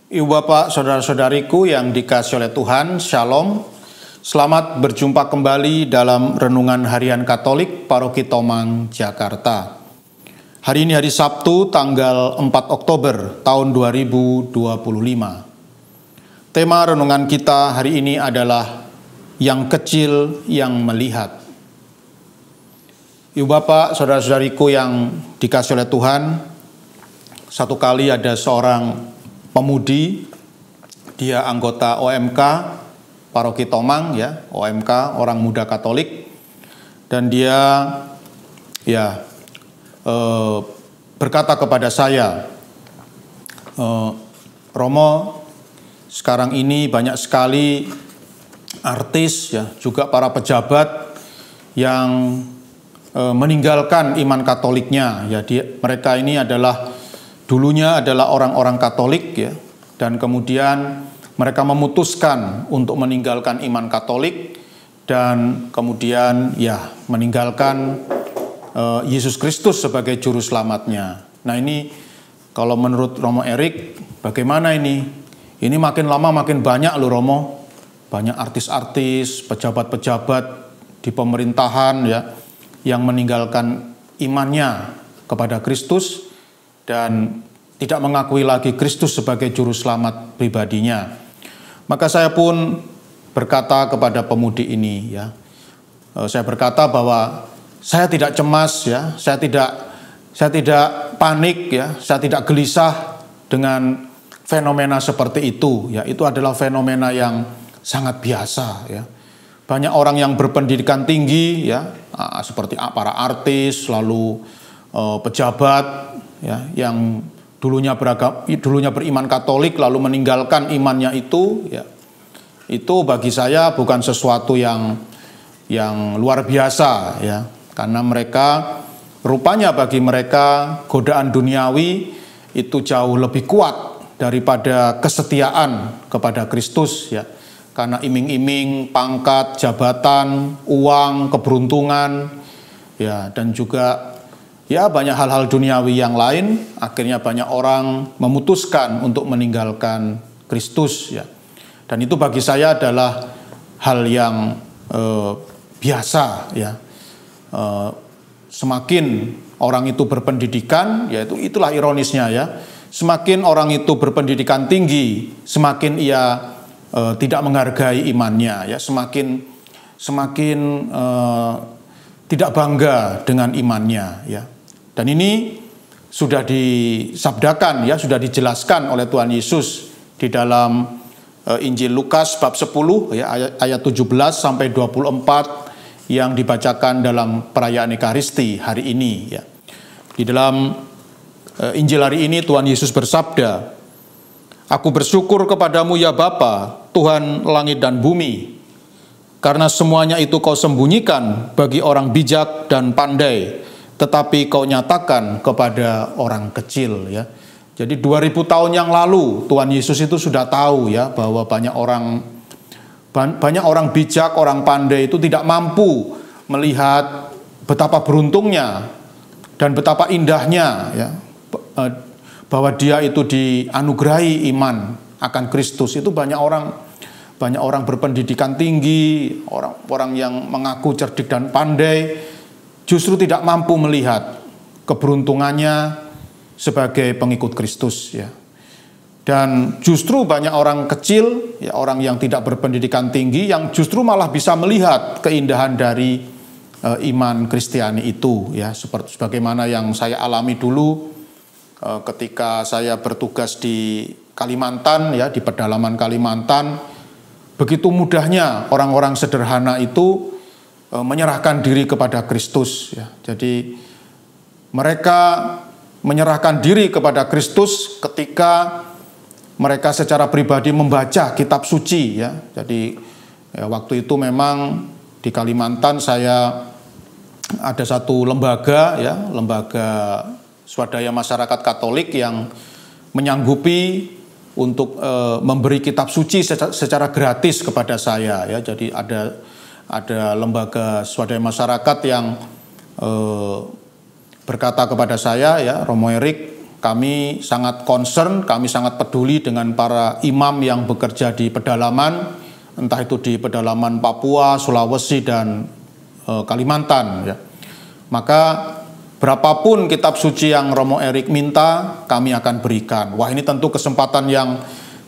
Ibu bapak, saudara-saudariku yang dikasihi oleh Tuhan, Shalom. Selamat berjumpa kembali dalam Renungan Harian Katolik Paroki Tomang, Jakarta. Hari ini hari Sabtu, tanggal 4 Oktober tahun 2025. Tema renungan kita hari ini adalah Yang Kecil Yang Melihat. Ibu bapak, saudara-saudariku yang dikasihi oleh Tuhan, satu kali ada seorang pemudi, dia anggota OMK Paroki Tomang, ya, OMK Orang Muda Katolik, dan dia berkata kepada saya, Romo, sekarang ini banyak sekali artis, ya, juga para pejabat yang meninggalkan iman Katoliknya, ya, mereka ini dulunya adalah orang-orang Katolik, ya, dan kemudian mereka memutuskan untuk meninggalkan iman Katolik dan kemudian meninggalkan Yesus Kristus sebagai juru selamatnya. Nah, ini kalau menurut Romo Erik, bagaimana ini? Ini makin lama makin banyak loh Romo, banyak artis-artis, pejabat-pejabat di pemerintahan, ya, yang meninggalkan imannya kepada Kristus dan tidak mengakui lagi Kristus sebagai juru selamat pribadinya. Maka saya pun berkata kepada pemudi ini, ya, saya berkata bahwa saya tidak cemas, ya, saya tidak panik, ya, saya tidak gelisah dengan fenomena seperti itu, ya, itu adalah fenomena yang sangat biasa, ya. Banyak orang yang berpendidikan tinggi, ya, seperti para artis, lalu pejabat, ya, yang dulunya beriman Katolik lalu meninggalkan imannya itu, ya, itu bagi saya bukan sesuatu yang luar biasa, ya, karena rupanya bagi mereka godaan duniawi itu jauh lebih kuat daripada kesetiaan kepada Kristus, ya, karena iming-iming pangkat, jabatan, uang, keberuntungan, ya, dan juga banyak hal-hal duniawi yang lain, akhirnya banyak orang memutuskan untuk meninggalkan Kristus, ya. Dan itu bagi saya adalah hal yang biasa, ya. Semakin orang itu berpendidikan, yaitu itulah ironisnya, ya. Semakin orang itu berpendidikan tinggi, semakin ia tidak menghargai imannya, ya. Semakin tidak bangga dengan imannya, ya. Dan ini sudah disabdakan, ya, sudah dijelaskan oleh Tuhan Yesus di dalam Injil Lukas bab 10, ya, ayat 17 sampai 24 yang dibacakan dalam perayaan Ekaristi hari ini, ya. Di dalam Injil hari ini Tuhan Yesus bersabda, "Aku bersyukur kepadamu ya Bapa, Tuhan langit dan bumi, karena semuanya itu kau sembunyikan bagi orang bijak dan pandai, tetapi kau nyatakan kepada orang kecil," ya. Jadi 2000 tahun yang lalu Tuhan Yesus itu sudah tahu, ya, bahwa banyak orang bijak, orang pandai itu tidak mampu melihat betapa beruntungnya dan betapa indahnya, ya, bahwa dia itu dianugerahi iman akan Kristus. Itu banyak orang berpendidikan tinggi, orang yang mengaku cerdik dan pandai, justru tidak mampu melihat keberuntungannya sebagai pengikut Kristus, ya. Dan justru banyak orang kecil, ya, orang yang tidak berpendidikan tinggi, yang justru malah bisa melihat keindahan dari iman Kristiani itu, ya, seperti sebagaimana yang saya alami dulu ketika saya bertugas di Kalimantan, ya, di pedalaman Kalimantan. Begitu mudahnya orang-orang sederhana itu menyerahkan diri kepada Kristus, ya. Jadi mereka menyerahkan diri kepada Kristus ketika mereka secara pribadi membaca kitab suci, ya. Jadi waktu itu memang di Kalimantan saya ada satu lembaga, ya, lembaga swadaya masyarakat Katolik yang menyanggupi untuk memberi kitab suci secara gratis kepada saya, ya. Jadi ada lembaga swadaya masyarakat yang berkata kepada saya, ya, Romo Erik, kami sangat concern, kami sangat peduli dengan para imam yang bekerja di pedalaman, entah itu di pedalaman Papua, Sulawesi, dan Kalimantan. Ya. Maka berapapun kitab suci yang Romo Erik minta, kami akan berikan. Wah, ini tentu kesempatan yang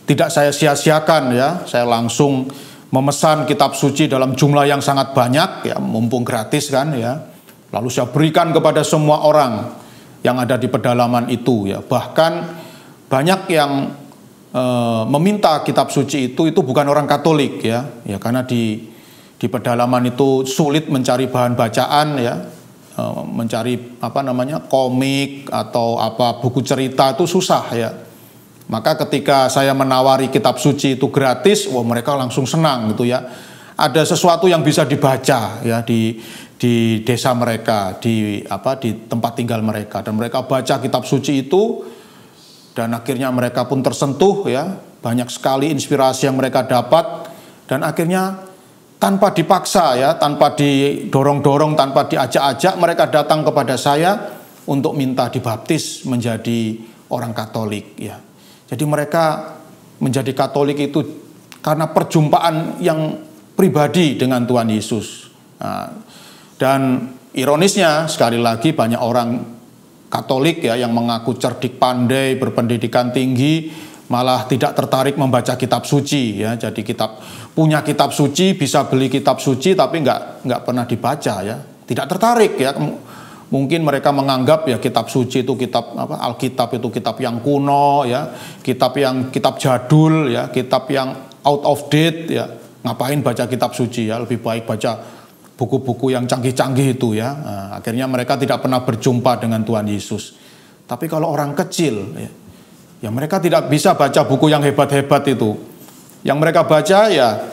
tidak saya sia-siakan ya. Saya langsung memesan kitab suci dalam jumlah yang sangat banyak, ya, mumpung gratis kan ya. Lalu saya berikan kepada semua orang yang ada di pedalaman itu ya. Bahkan banyak yang meminta kitab suci itu bukan orang Katolik ya. Ya, karena di pedalaman itu sulit mencari bahan bacaan ya. Mencari komik atau buku cerita itu susah ya. Maka ketika saya menawari kitab suci itu gratis, wah mereka langsung senang gitu ya. Ada sesuatu yang bisa dibaca ya di desa mereka, di tempat tinggal mereka, dan mereka baca kitab suci itu dan akhirnya mereka pun tersentuh ya. Banyak sekali inspirasi yang mereka dapat dan akhirnya tanpa dipaksa ya, tanpa didorong-dorong, tanpa diajak-ajak, mereka datang kepada saya untuk minta dibaptis menjadi orang Katolik ya. Jadi mereka menjadi Katolik itu karena perjumpaan yang pribadi dengan Tuhan Yesus. Nah, dan ironisnya sekali lagi banyak orang Katolik ya yang mengaku cerdik, pandai, berpendidikan tinggi, malah tidak tertarik membaca kitab suci ya. Jadi punya kitab suci, bisa beli kitab suci tapi nggak pernah dibaca ya. Tidak tertarik ya. Mungkin mereka menganggap ya kitab suci itu Alkitab itu kitab yang kuno ya, kitab jadul ya, kitab yang out of date ya. Ngapain baca kitab suci ya, lebih baik baca buku-buku yang canggih-canggih itu ya. Nah, akhirnya mereka tidak pernah berjumpa dengan Tuhan Yesus. Tapi kalau orang kecil ya mereka tidak bisa baca buku yang hebat-hebat itu. Yang mereka baca ya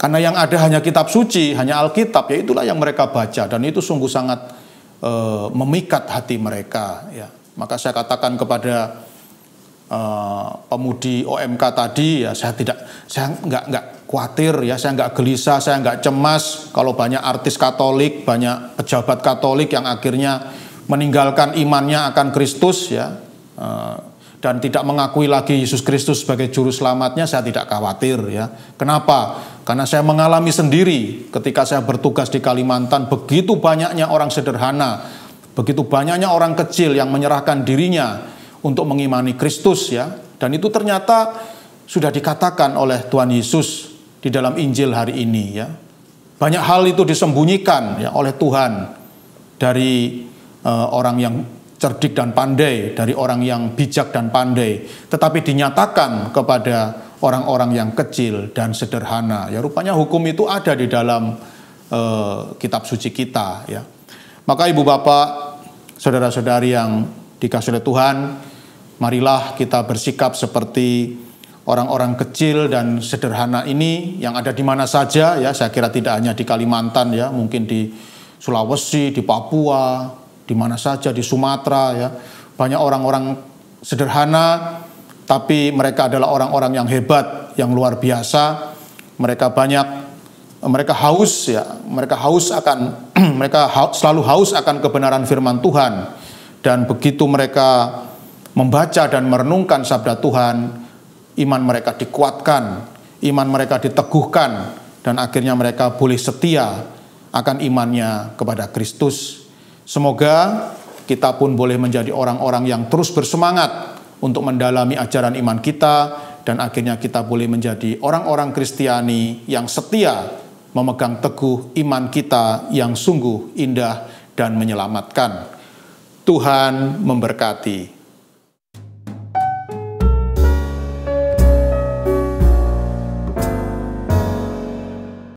karena yang ada hanya kitab suci, hanya Alkitab, ya itulah yang mereka baca, dan itu sungguh sangat memikat hati mereka ya. Maka saya katakan kepada pemudi OMK tadi ya, saya nggak khawatir ya, saya nggak gelisah, saya nggak cemas kalau banyak artis Katolik, banyak pejabat Katolik yang akhirnya meninggalkan imannya akan Kristus ya, dan tidak mengakui lagi Yesus Kristus sebagai juru selamatnya. Saya tidak khawatir ya. Kenapa? Karena saya mengalami sendiri ketika saya bertugas di Kalimantan, begitu banyaknya orang sederhana, begitu banyaknya orang kecil yang menyerahkan dirinya untuk mengimani Kristus ya. Dan itu ternyata sudah dikatakan oleh Tuhan Yesus di dalam Injil hari ini ya. Banyak hal itu disembunyikan ya oleh Tuhan dari orang yang cerdik dan pandai, dari orang yang bijak dan pandai, tetapi dinyatakan kepada orang-orang yang kecil dan sederhana. Ya, rupanya hukum itu ada di dalam kitab suci kita ya. Maka ibu bapak, saudara-saudari yang dikasihi oleh Tuhan, marilah kita bersikap seperti orang-orang kecil dan sederhana ini yang ada di mana saja ya. Saya kira tidak hanya di Kalimantan ya, mungkin di Sulawesi, di Papua, di mana saja, di Sumatera ya. Banyak orang-orang sederhana, tapi mereka adalah orang-orang yang hebat, yang luar biasa. Mereka haus ya, mereka selalu haus akan kebenaran firman Tuhan. Dan begitu mereka membaca dan merenungkan sabda Tuhan, iman mereka dikuatkan, iman mereka diteguhkan, dan akhirnya mereka boleh setia akan imannya kepada Kristus. Semoga kita pun boleh menjadi orang-orang yang terus bersemangat untuk mendalami ajaran iman kita, dan akhirnya kita boleh menjadi orang-orang Kristiani yang setia memegang teguh iman kita yang sungguh indah dan menyelamatkan. Tuhan memberkati.